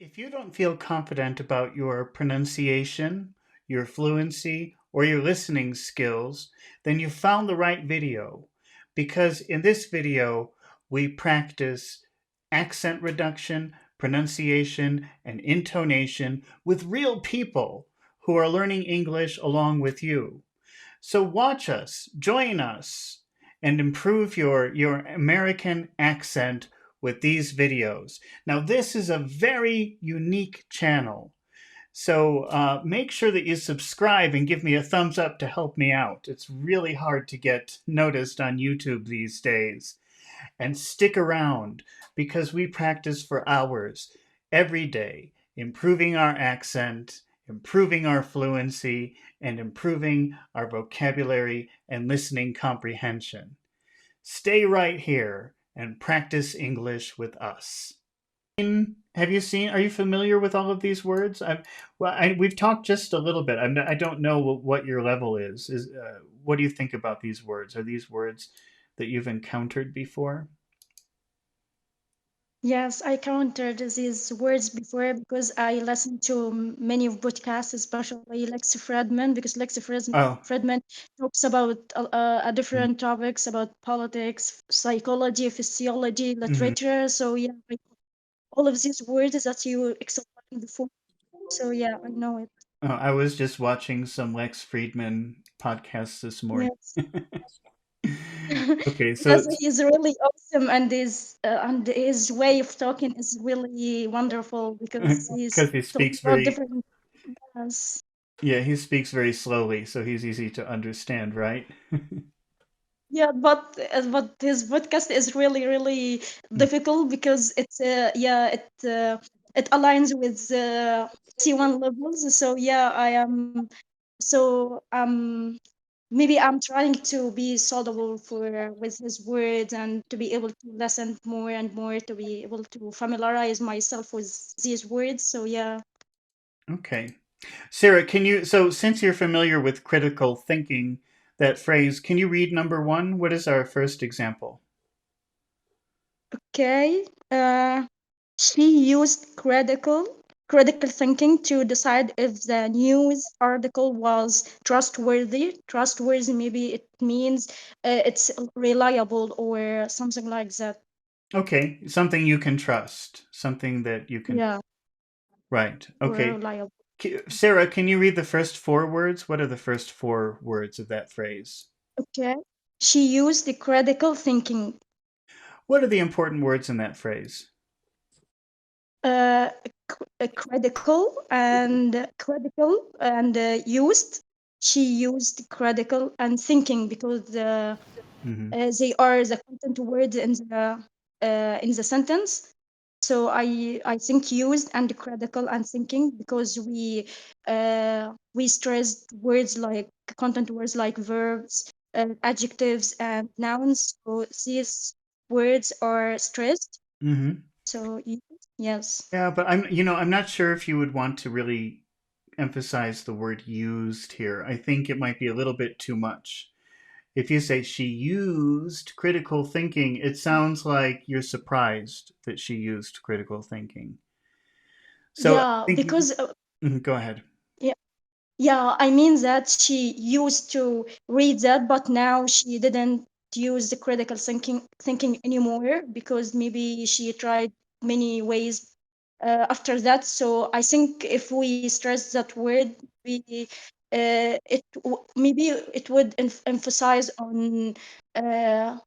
If you don't feel confident about your pronunciation, your fluency, or your listening skills, then you found the right video. Because in this video, we practice accent reduction, pronunciation, and intonation with real people who are learning English along with you. So watch us, join us, and improve your American accent with these videos. Now, this is a very unique channel. So make sure that you subscribe and give me a thumbs up to help me out. It's really hard to get noticed on YouTube these days. And stick around because we practice for hours every day, improving our accent, improving our fluency, and improving our vocabulary and listening comprehension. Stay right here and practice English with us. Have you seen? Are you familiar with all of these words? We've talked just a little bit. I don't know what your level is. What do you think about these words? Are these words that you've encountered before? Yes, I counted these words before because I listened to many of podcasts, especially Lexi Fredman, because Oh, Fredman talks about mm, different topics about politics, psychology, physiology, mhm. literature. So yeah, all of these words that you explained before. So yeah, I know it. I was just watching some Lex Friedman podcasts this morning. Yes. Okay, Because he's really awesome and his way of talking is really wonderful because he's because he talking speaks about very, different. Yes. yeah, he speaks very slowly, so he's easy to understand, right? Yeah, but his podcast is really really difficult because it aligns with C1 levels. So yeah, I am so maybe I'm trying to be suitable for with his words and to be able to listen more and more to be able to familiarize myself with these words. So yeah. Okay. Sarah, so since you're familiar with critical thinking, that phrase, can you read number one? What is our first example? Okay. She used critical thinking to decide if the news article was trustworthy. Trustworthy, maybe it means it's reliable or something like that. Okay, something you can trust, something that you can, Yeah, right. or Okay. reliable. Sarah, can you read the first four words? What are the first four words of that phrase? Okay. She used the critical thinking. What are the important words in that phrase? Uh, critical and used. She used critical and thinking because Hmm. they are the content word in the sentence. So I think used and critical and thinking because we stressed words like content words like verbs, adjectives, and nouns. So these words are stressed. Hmm. So yes, Yeah, but I'm not sure if you would want to really emphasize the word used here. I think it might be a little bit too much. If you say she used critical thinking, it sounds like you're surprised that she used critical thinking. So I yeah, think, because go ahead. yeah, yeah, I mean that she used to read that, but now she didn't use the critical thinking anymore because maybe she tried many ways after that. So I think if we stress that word, we maybe it would emphasize on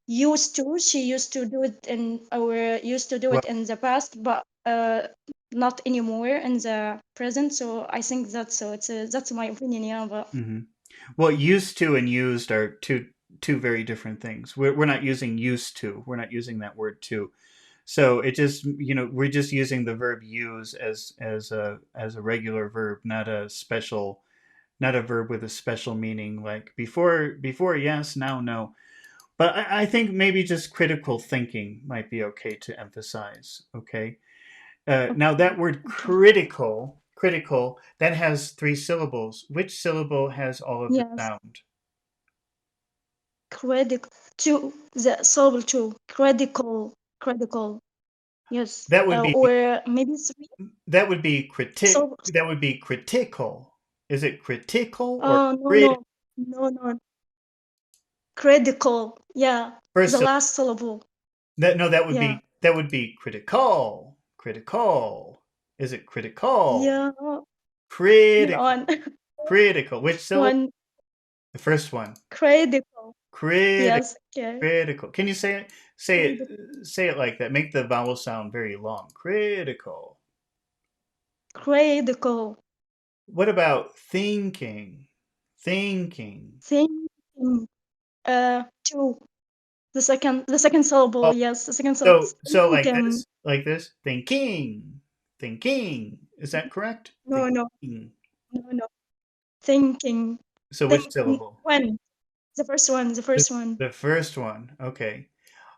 used to. She used to do it in our used to do Well, it in the past, but not anymore in the present. So I think that's my opinion. Yeah, but mhm. Well, used to and used are two very different things. We're not using used to. We're not using that word to. So it just we're just using the verb use as a regular verb, not a verb with a special meaning like before yes, now no. But I think maybe just critical thinking might be okay to emphasize. Okay. Now that okay, word okay. critical, that has three syllables. Which syllable has all of the Yes, sound? critical to the syllable to critical. Yes. That would be Or maybe three. So, that would be critical. Is it critical or oh, no, crit? no, no, no. Critical. Yeah. First The syllable. last syllable. That no, Yeah. that would be critical. Critical. Is it critical? Yeah. You're Critical. on. Critical. Which syllable? One. The first one. Critical. Critical. Yes. Okay. Critical. Can you say it? Critical. Say it like that. Make the vowel sound very long. Critical. Critical. What about thinking? Thinking. Thinking. Two. The second syllable. Oh, Yes. The second syllable. so Thinking. like this. Thinking. Thinking. Is that correct? No, no, Thinking. no, no. Thinking. So which Thinking. syllable? When? The first one. The The, first one. the first one. Okay.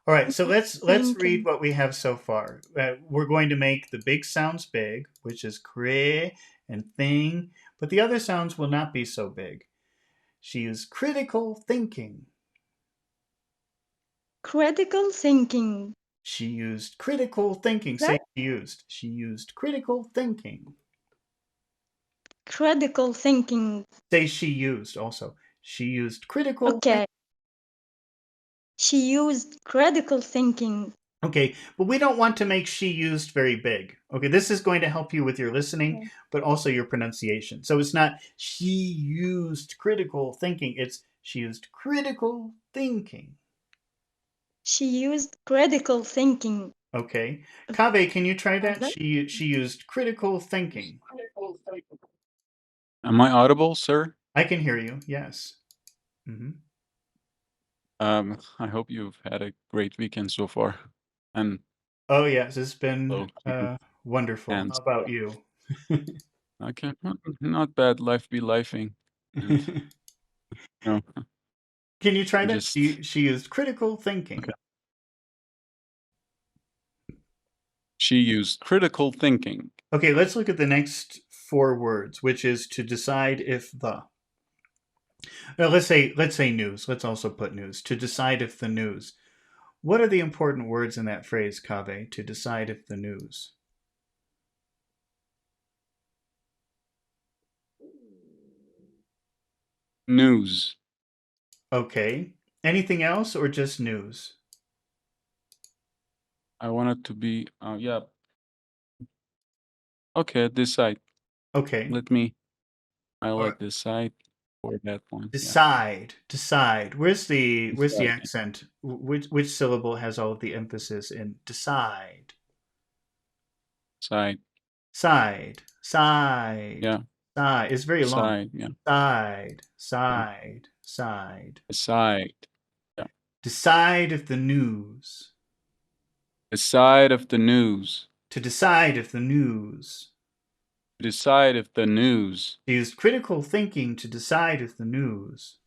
All right. So let's read Thinking. what we have so far. We're going to make the big sounds big, which is cre and thing, but the other sounds will not be so big. She used critical thinking. Critical thinking. She used critical thinking. Say That she used. She used critical thinking. critical thinking. Say she used also. She used critical thinking. Okay. She used critical thinking. Okay, but we don't want to make she used very big. Okay, this is going to help you with your listening, Okay. but also your pronunciation. So it's not she used critical thinking, it's she used critical thinking. She used critical thinking. Okay, Kave, can you try that? That She used critical thinking. Am I audible, sir? I can hear you. Yes. Hmm. I hope you've had a great weekend so far. And Oh yes, it's been hello to you. wonderful. And How about you? okay, not bad. Life be lifing, and you know, Can you try that? just She used critical okay. thinking. She used critical thinking. Okay, let's look at the next four words, which is to decide if the. Let's say news. Let's also put news to decide if the news. What are the important words in that phrase, Kave, to decide if the news? News. Okay. Anything else or just news? I want it to be. Yeah. Okay. Decide. Okay. Let me. I All right. like decide for that one. Yeah. Decide. Decide. Where's the Decide. accent? Which syllable has all of the emphasis in decide? Side. Side. Side. Yeah. Side. It's very long. Side. Yeah. Side. Yeah. Side. Side. Decide. Yeah. Decide if the news. Decide of the news. To decide if the news. Decide if the news. She used critical thinking to decide if the news.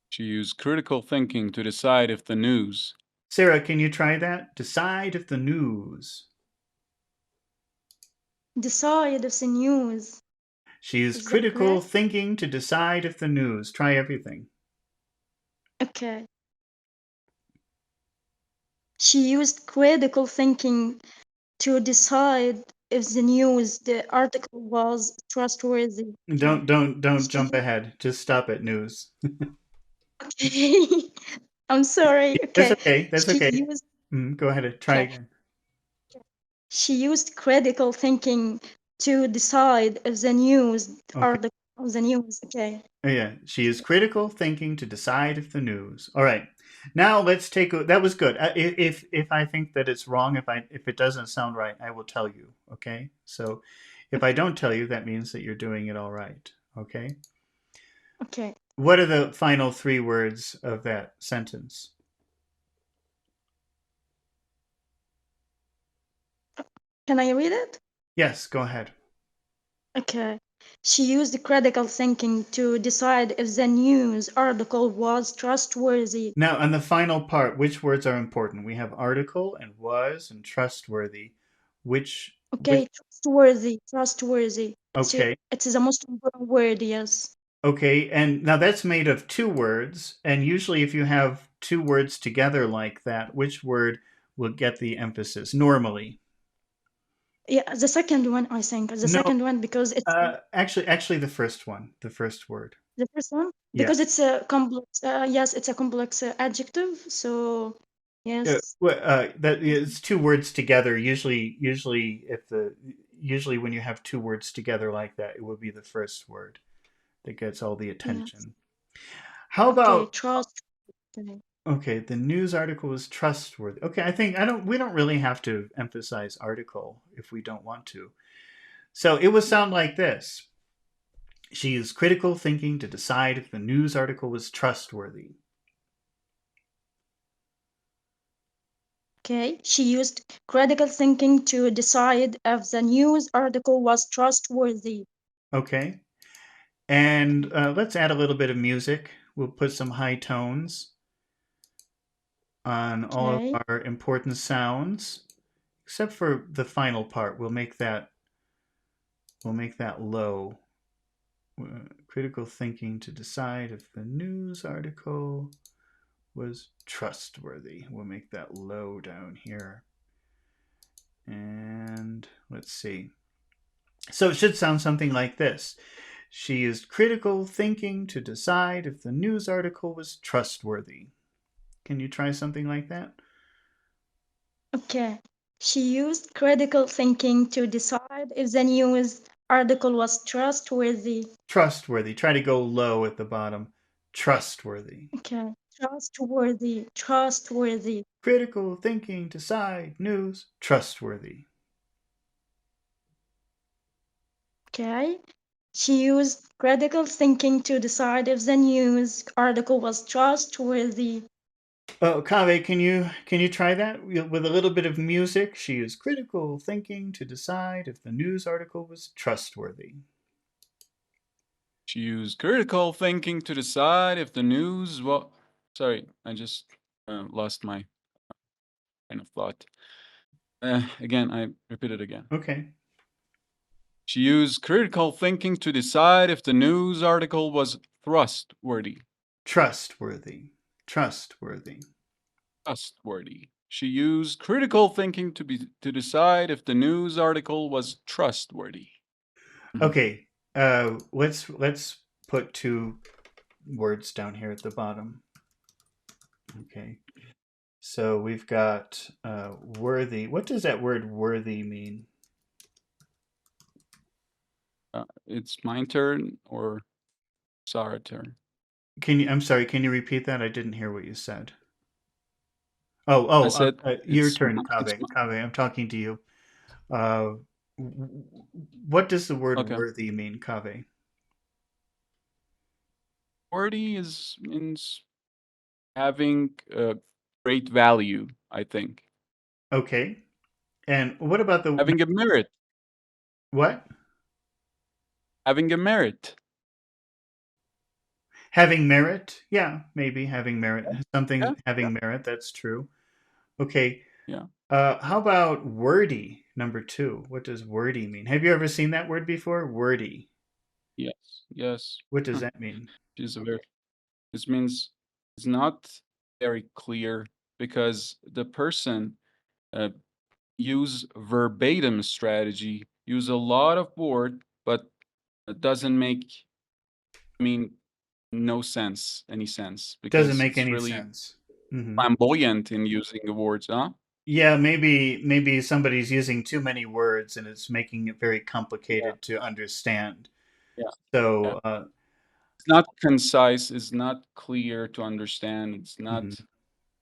She used critical thinking to decide if the news. Sarah, can you try that? Decide if the news. decide if the news. She used Is that critical correct? thinking to decide if the news. Try everything. Okay. She used critical thinking to decide if the article was trustworthy. Okay. Don't jump She, ahead. Just stop at news. okay. I'm sorry. That's Okay. okay. That's She okay. used Go ahead and try okay. again. She used critical thinking to decide if the Okay. news. Okay. Oh, yeah, she is critical thinking to decide if the news. All right, now let's take a. That was good. If I think that it's wrong, if it doesn't sound right, I will tell you. Okay, so if I don't tell you, that means that you're doing it all right. Okay. Okay. What are the final three words of that sentence? Can I read it? Yes, go ahead. Okay. She used critical thinking to decide if the news article was trustworthy. Now, on the final part, which words are important? We have article and was and trustworthy. Which? Okay, trustworthy, trustworthy. Okay. It is the most important word, yes. Okay, and now that's made of two words, and usually if you have two words together like that, which word will get the emphasis normally. Yeah, the second one, I think. The No, second one, because it's actually, the first one, the first word. the first one, Yeah. because it's a complex, yes, it's a complex adjective. So, yes, That is two words together. Usually when you have two words together like that, it would be the first word that gets all the yes. attention. How Okay, about trust. Okay. okay, the news article is trustworthy. Okay, I think I don't we don't really have to emphasize article if we don't want to. So it would sound like this. She used critical thinking to decide if the news article was trustworthy. Okay, she used critical thinking to decide if the news article was trustworthy. Okay. And let's add a little bit of music. We'll put some high tones on all of Okay, our important sounds, except for the final part. We'll make that low. Critical thinking to decide if the news article was trustworthy. We'll make that low down here. And let's see. So it should sound something like this. She used critical thinking to decide if the news article was trustworthy. Can you try something like that? okay. She used critical thinking to decide if the news article was trustworthy. Trustworthy. Try to go low at the bottom. Trustworthy. Okay, trustworthy, trustworthy. Critical thinking to side news. Trustworthy. Okay. She used critical thinking to decide if the news article was trustworthy. Oh, Kave, can you try that with a little bit of music? She used critical thinking to decide if the news article was trustworthy. She used critical thinking to decide if the news. Well, sorry, I just lost my train of thought. Again, I repeat it again. Okay. She used critical thinking to decide if the news article was trustworthy. Trustworthy. Trustworthy. Trustworthy. She used critical thinking to decide if the news article was trustworthy. Mhm. Okay. Let's put two words down here at the bottom. Okay. So we've got worthy. What does that word worthy mean? It's my turn or Sarah's turn. I'm sorry, can you repeat that? I didn't hear what you said. I said Your it's turn, it's Kaveh. Kaveh, I'm talking to you. Uh, what does the word okay. worthy mean, Kaveh? Worthy is means having great value. I think Okay. And what about the having a merit, what? having a merit. Having merit? Yeah, maybe having merit. Yeah, Something yeah, having merit, that's true. Okay. yeah. How about wordy, number two? What does wordy mean? Have you ever seen that word before? Wordy. Yes, yes. What does that mean? She's a very. This means it's not very clear because the person uh, use verbatim strategy, use a lot of word, but it doesn't make, I mean, no sense, any sense, Doesn't because make it's any really sense. Hmm. flamboyant in using the words, huh? Yeah, maybe somebody's using too many words and it's making it very Yeah, complicated to understand. yeah, yeah. So, It's not concise, it's not clear to understand, it's mhm. not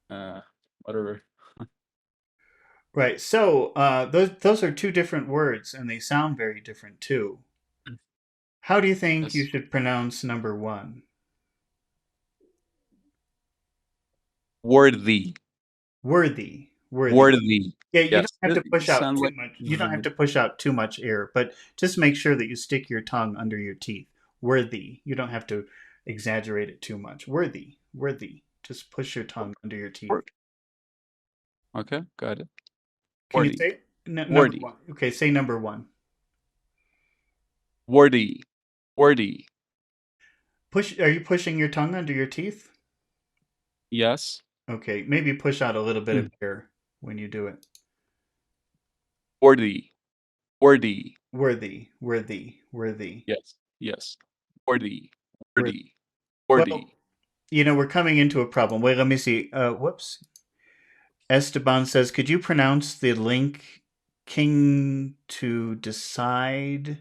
uh whatever. Right. So, those are two different words and they sound very different too. How do you think you Yes. should pronounce number one? Worthy. Worthy, worthy. Worthy. Yeah, you don't Yes. have to It push out sounds too like much. You don't have to push out too much air, but just make sure that you stick your tongue under your teeth. Worthy. You don't have to exaggerate it too much. Worthy, worthy. Just push your tongue under your teeth. work. Okay, got it. Can you Worthy. say number Worthy. one? Okay, say number one. Worthy. Worthy. Push. Are you pushing your tongue under your teeth? Yes. Okay, maybe push out a little bit of Mm. air. when you do it? Worthy. Worthy. Worthy, worthy, worthy, Yes. Yes. Worthy. worthy. Worthy. Well, Worthy. we're coming into a problem. Wait, let me see. Whoops. Esteban says, could you pronounce the link king to decide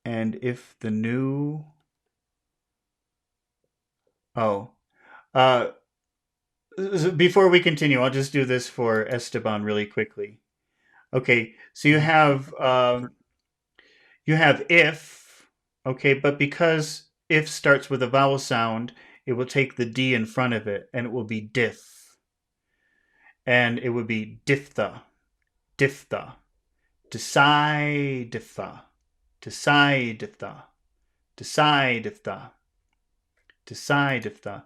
and if the new. Oh. Uh, Before we continue, I'll just do this for Esteban really quickly. Okay, so Mhm. you have if, okay, but because if starts with a vowel sound, it will take the D in front of it, and it will be diff, and it would be diphthah, diphthah, decidephtha, decidephtha, decidephtha, decidephtha.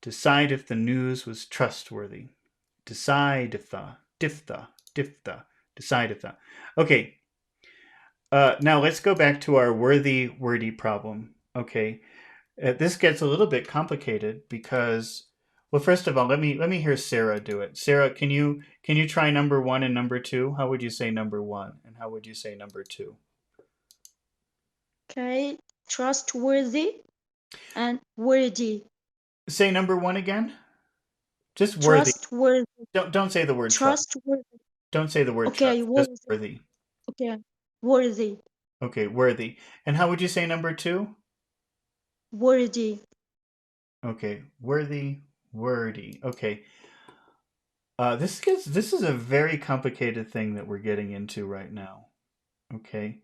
Decide if the news was trustworthy. Decide if the diphthah, decide if the. Okay, now let's go back to our worthy wordy problem. Okay, this gets a little bit complicated because, well, first of all, let me hear Sarah do it. Sarah, can you try number one and number two? How would you say number one, and how would you say number two? Okay, trustworthy and worthy. Say number one again. Just worthy. Trustworthy, Don't say the word trust. trustworthy. Don't say the word Okay, trust. Just worthy. worthy. Okay, worthy, Okay, worthy. And how would you say number two? worthy. Okay, worthy, wordy. Okay. This is a very complicated thing that we're getting into right now. Okay.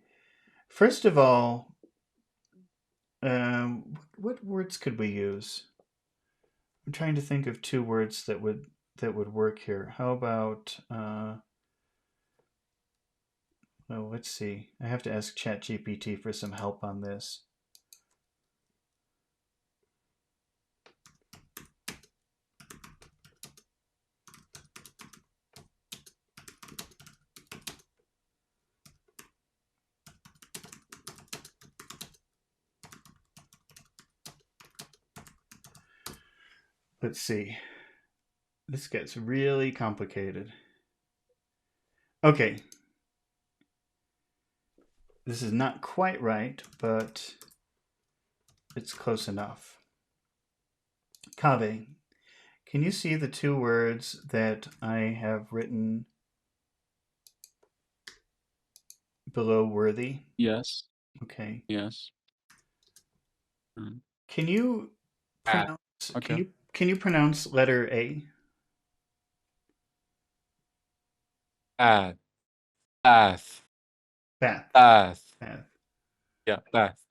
First of all, what words could we use? I'm trying to think of two words that would work here. How about well, let's see. I have to ask ChatGPT for some help on this. Let's see. This gets really complicated. Okay, this is not quite right, but it's close enough. Kave, can you see the two words that I have written below worthy? Yes. Okay. Yes. Mm. Can you Ah. pronounce can Okay. you can you pronounce letter A? Path. Path. Bath. Path. Bath. Yeah. Path.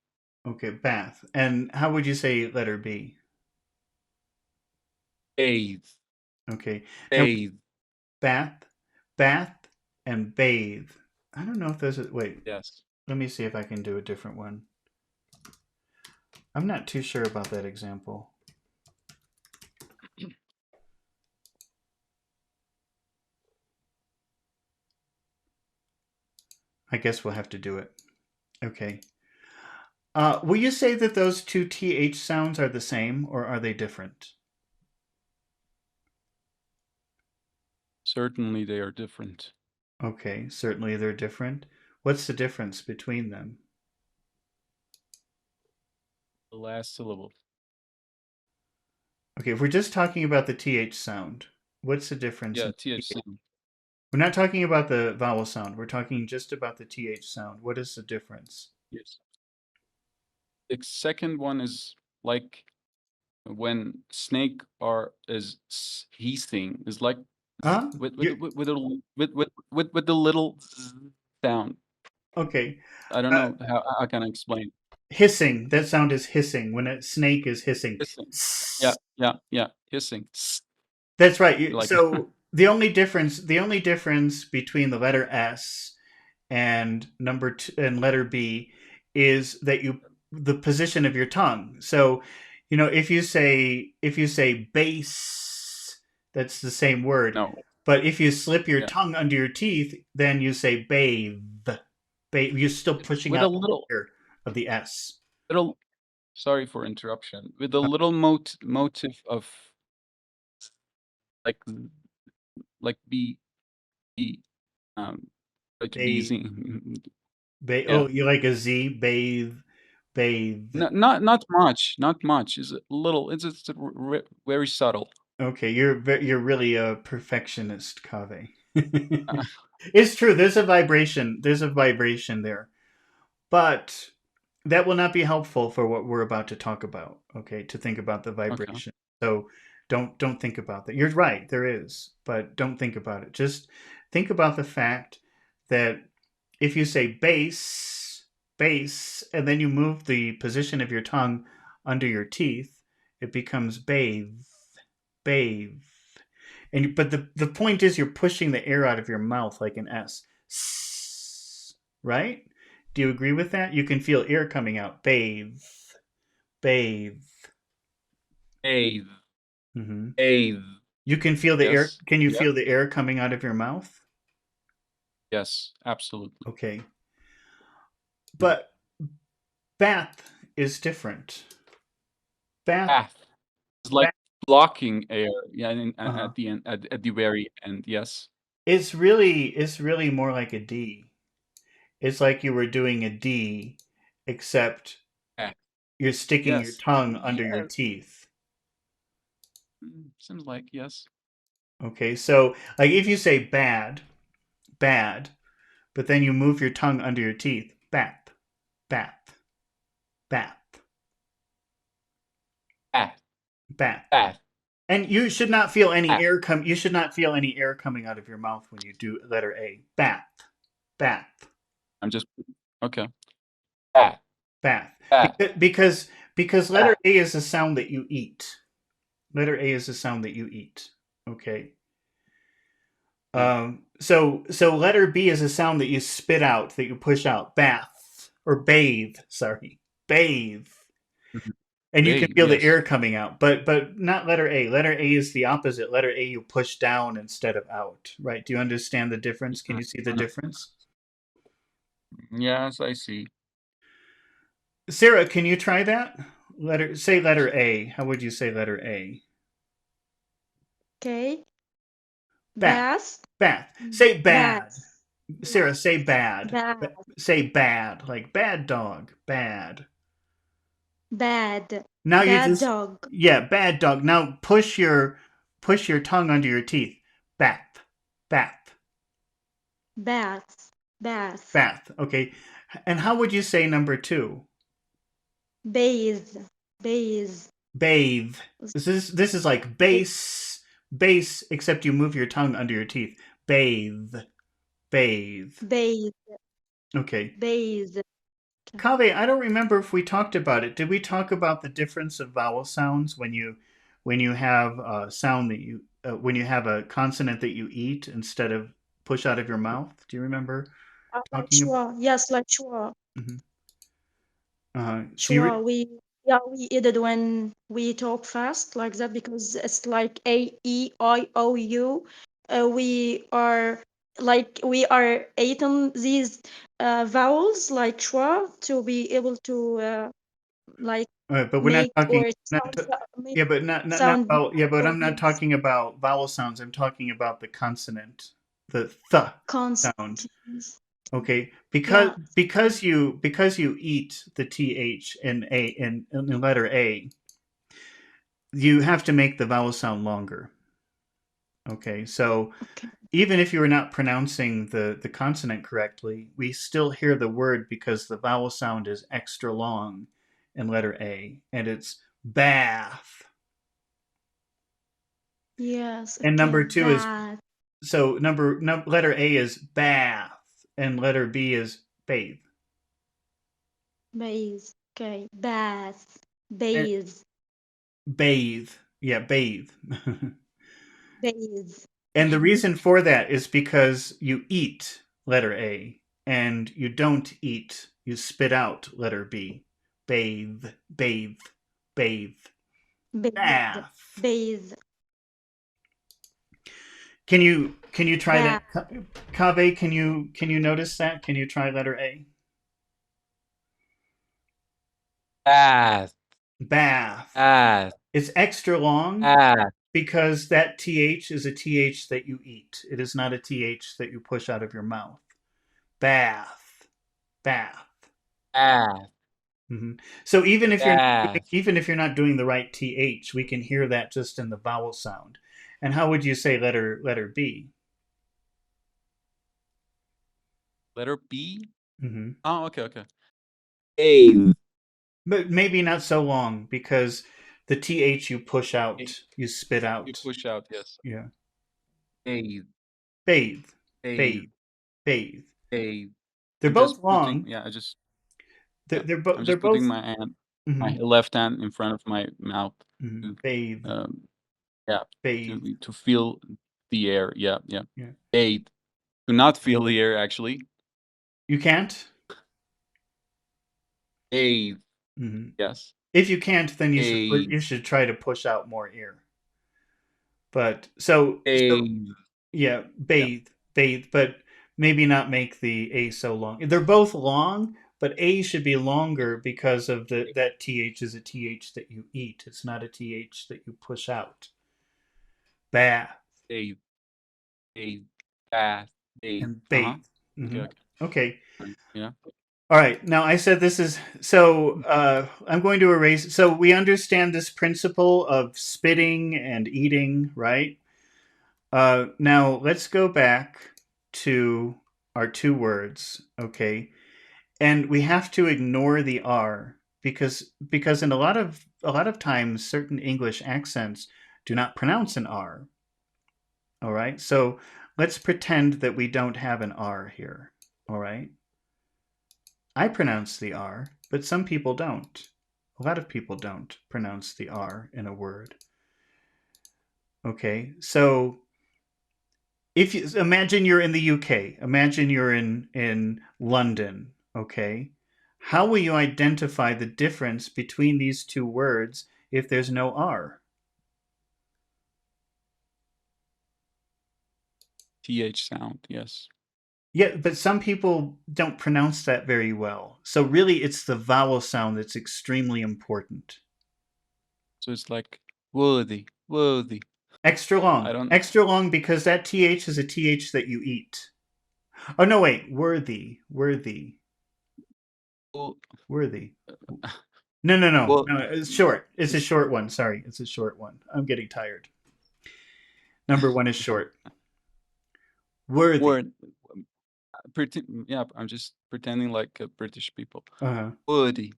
Okay, bath. And how would you say letter B? Bathe. Okay. Now Bathe. bath, bath, and bathe. I don't know if those are wait, Yes. let me see if I can do a different one. I'm not too sure about that example. I guess we'll have to do it. Okay. Will you say that those two TH sounds are the same or are they different? Certainly they are different. Okay, certainly they're different. What's the difference between them? The last syllable. Okay, if we're just talking about the TH sound, what's the difference Yeah. in TH TH? sound. We're not talking about the vowel sound. We're talking just about the TH sound. What is the difference? Yes. The second one is like when snake are is hissing is like Huh? with the little sound. Okay. I don't Uh, know how can I explain. Hissing. That sound is hissing when a snake is hissing. Hissing. Yeah, yeah, yeah. Hissing. That's right. Like So the only difference between the letter S and number two and letter B is that you the position of your tongue. So, if you say base, that's the same word. no. But if you slip your Yeah. tongue under your teeth, then you say bathe. You're still pushing With a out little the air of the S. little sorry for interruption. With a little motive of like like be um like Bathe, busy. oh, Yeah. you like a Z? Bathe, bathe. Not much, not much. It's a little. It's very subtle. Okay, you're really a perfectionist, Kave. Uh, It's true. There's a vibration. There's a vibration there, but that will not be helpful for what we're about to talk about. Okay, to think about the okay. vibration. So don't think about that. You're right. There is, but don't think about it. Just think about the fact that if you say bass, and then you move the position of your tongue under your teeth, it becomes bathe. And but the point is you're pushing the air out of your mouth like an S, right? Do you agree with that? You can feel air coming out. Bathe. Bathe, Hmm. bathe. You can feel the air. Yes. Can you Yeah. feel the air coming out of your mouth? Yes. Absolutely. Okay, Mhm. but bath is different. Bath, Bath. It's like bath. blocking air. Yeah. And Uh-huh. at the end, at the very end. Yes. It's really more like a D. It's like you were doing a D, except Bath. you're sticking your Yes. tongue under your Yeah. teeth. Seems like yes. Okay, so like if you say bad, but then you move your tongue under your teeth, bath, bath, bath, Bath. bath. Bath. And you should not feel any Bath. air come. You should not feel any air coming out of your mouth when you do letter A. Bath, bath, I'm just okay. Bath. bath. Bath. Because letter Bath. A is a sound that you eat. Letter A is a sound that you eat. Okay. Okay. So letter B is a sound that you spit out, that you push out. Bath or bathe. Sorry, bathe. Mhm. And you can Bathe. feel the Yes. air coming out, but not letter A. Letter A is the opposite. Letter A you push down instead of out. Right? Do you understand the difference? Can you see the Mhm. difference? Yes, I see. Sarah, can you try that? Letter A. How would you say letter A? Okay. Bath. Bath. Bath. Say bad. Bath. Sarah, Bath. say bad. Bad. Say bad, like bad dog. Bad. Bad. Now you're Bad just dog. yeah, bad dog. Now push your tongue under your teeth. Bath. Bath. Bath. Bath. Bath. Okay. And how would you say number 2? Bathe. Bathe. Bathe. This is like bass except you move your tongue under your teeth. Bathe. Bathe. Bathe. Okay. Bathe. Kaveh, I don't remember if we talked about it. Did we talk about the difference of vowel sounds when you have a sound that you when you have a consonant that you eat instead of push out of your mouth? Do you remember Like talking about? sure. Yes, like sure. Mhm. So you Sure. We did when we talk fast like that because it's like A E I O U. We are eating these vowels like schwa to be able to like but we're not make talking. or Not sound t- make yeah, but not sound vowel. Yeah, but I'm not audience talking about vowel sounds. I'm talking about the consonant, the th sound. consonants. Okay, because Yeah. because you because you eat the th in letter A, you have to make the vowel sound longer. Okay, so Okay. even if you are not pronouncing the consonant correctly, we still hear the word because the vowel sound is extra long in letter A, and it's bath. Yes. And Okay. number two is Bad. so letter A is bath, and letter B is bathe. Bathe. Okay. Bath. And Bathe. bathe, yeah, bathe. Bathe. And the reason for that is because you eat letter A and you don't eat, you spit out letter B. Bathe, bathe, bathe. Bathe. Bath. Bathe. Can you try that? Bath. Kave, can you notice that? Can you try letter A? Bath. Bath. Bath. It's extra long. Bath. because that th is a th that you eat. It is not a th that you push out of your mouth. Bath, bath. Bath, Hmm. So bath. even if you're not doing the right th, we can hear that just in the vowel sound. And how would you say letter B? Letter B. Hmm. Oh, okay, okay. Bathe. But maybe not so long because the th you push Eh, out, you spit You out. push out, yes. Yeah. Bathe, Bathe, bathe, bathe, bathe. bathe. They're I'm both just putting, long. yeah, I just, They're yeah, they're, I'm they're just putting both. my hand, my Hmm. left hand in front of my mouth to, Bathe, um, yeah, bathe. to feel the air. Yeah, yeah. Yeah. Bathe. To not feel the air, actually. You can't. Bathe. Hmm. Yes. If you can't, then Bathe. you should try to push out more air. But so Bathe. yeah, Yeah. bathe, but maybe not make the a so long. They're both long, but a should be longer because of the that th is a th that you eat. It's not a th that you push out. Bath Bathe. Bathe. Bath. Bathe. and Uh-huh. bathe. Hmm. Okay, okay. Okay. Right. Yeah. All right. Now I said this is so. I'm going to erase. So we understand this principle of spitting and eating, right? Now let's go back to our two words, okay? And we have to ignore the R because in a lot of times certain English accents do not pronounce an R. All right, so let's pretend that we don't have an R here. All right, I pronounce the R, but some people don't. A lot of people don't pronounce the R in a word. Okay, so if you imagine you're in the UK, imagine you're in London, okay? How will you identify the difference between these two words if there's no R? TH sound. Yes. Yeah, but some people don't pronounce that very well. So really it's the vowel sound that's extremely important. So it's like worthy. Worthy. I don't. Extra long because that th is a th that you eat. Oh no, wait, worthy, worthy, Well, worthy. No, no, no, well, no. It's short. It's a it's short one. Sorry, it's a short one. I'm getting tired. Number one is short. Worthy. word. Yeah, I'm just pretending like British people. Uh-huh. Worthy.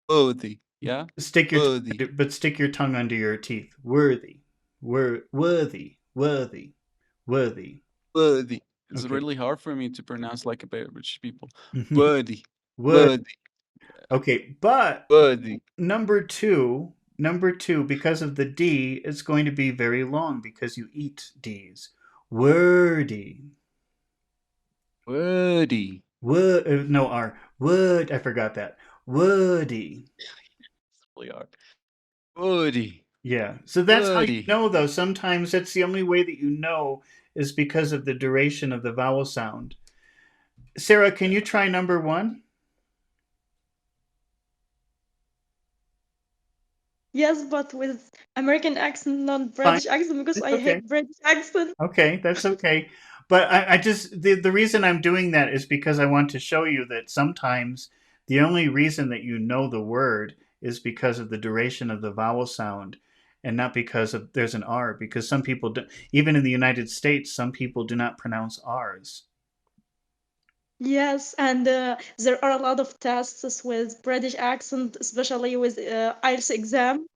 Worthy. Yeah. Stick your Worthy. tongue, but stick your tongue under your teeth. Worthy. Worthy. Worthy. Worthy. Worthy. It's Okay. really hard for me to pronounce like a British people. Mhm. Worthy. Worthy. Worthy. Okay, but Worthy. number two, because of the D, it's going to be very long because you eat D's. Wordy. Wordy. No R. Wood. I forgot that. Woody. It's really hard. Worthy. Yeah. So that's how you Worthy. know, though. Sometimes that's the only way that you know is because of the duration of the vowel sound. Sarah, can you try number one? Yes, but with American accent, not Fine. British accent, because It's I okay. hate British accent. Okay, that's okay. But I just the reason I'm doing that is because I want to show you that sometimes the only reason that you know the word is because of the duration of the vowel sound and not because of there's an R because some people do, even in the United States some people do not pronounce R's. Yes, and there are a lot of tests with British accent, especially with IELTS exam.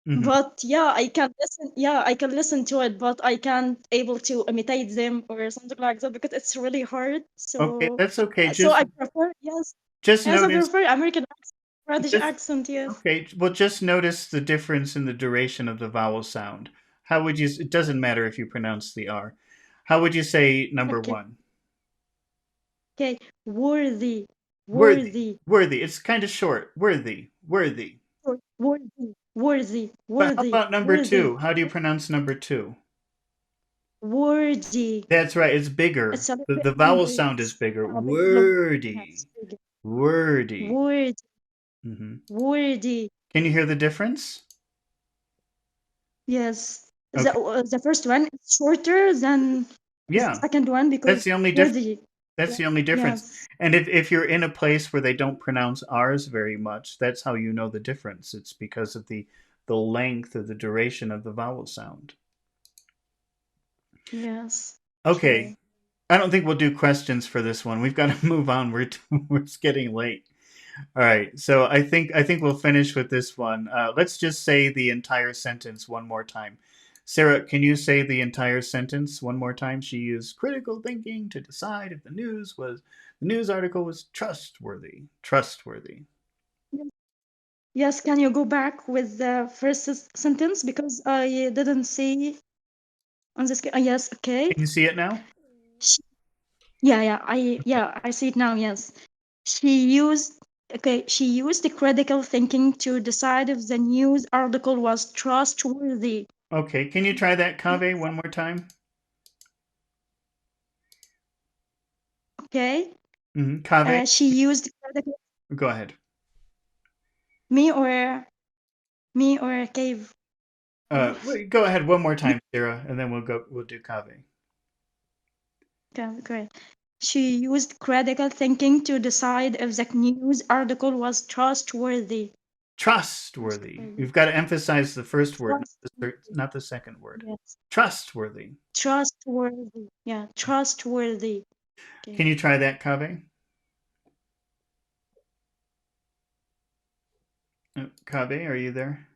Hmm. But yeah, I can listen. Yeah, I can listen to it, but I can't able to imitate them or something like that because it's really hard. Okay, So, that's okay. so I prefer yes, Just yes, I notice prefer American accent, British just accent. Yes. okay, well just notice the difference in the duration of the vowel sound. How would you it doesn't matter if you pronounce the R. How would you say number Okay. 1? Okay. Worthy, Worthy. worthy, Worthy. It's kind of short. Worthy. Worthy. worthy, worthy, But how worthy, about number worthy, 2? How do you pronounce number 2? worthy. That's right. It's bigger. It's a little bit The vowel longer. sound is It's bigger. a bit longer. Wordy. Yes. Bigger. Wordy. Worthy, Hmm. worthy. Can you hear the difference? Yes. Okay. The first one is shorter than the Yeah. second one That's because the only difference. worthy. That's Yeah. the only difference. Yes. And if you're in a place where they don't pronounce R's very much, that's how you know the difference. It's because of the length or the duration of the vowel sound. Yes. Okay. Okay. I don't think we'll do questions for this one. We've got to move on. We're getting late. All right. So I think we'll finish with this one. Let's just say the entire sentence one more time. Sarah, can you say the entire sentence one more time? She used critical thinking to decide if the news article was trustworthy. Trustworthy. Yes, can you go back with the first sentence because I didn't see on the screen. Yes, okay. Can you see it now? She, I see it now. Yes, she used she used the critical thinking to decide if the news article was trustworthy. Okay. Can you try that, Kaveh, one more time? Okay, Kaveh, she used critical go ahead. me or me or cave. Go ahead one more Me, time, Sarah, and then We'll do Kaveh. okay, great. She used critical thinking to decide if the news article was trustworthy. Trustworthy. Trustworthy. You've got to emphasize the first word, Trustworthy. not the second word. Yes. Trustworthy. Trustworthy. Yeah, trustworthy. Can Okay. you try that, Kaveh? Kaveh, are you there?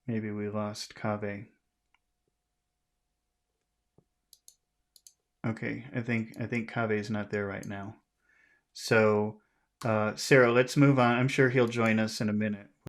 Maybe we lost Kaveh. Okay, I think Kaveh's not there right now. So, Sarah, let's move on. I'm sure he'll join us in a minute.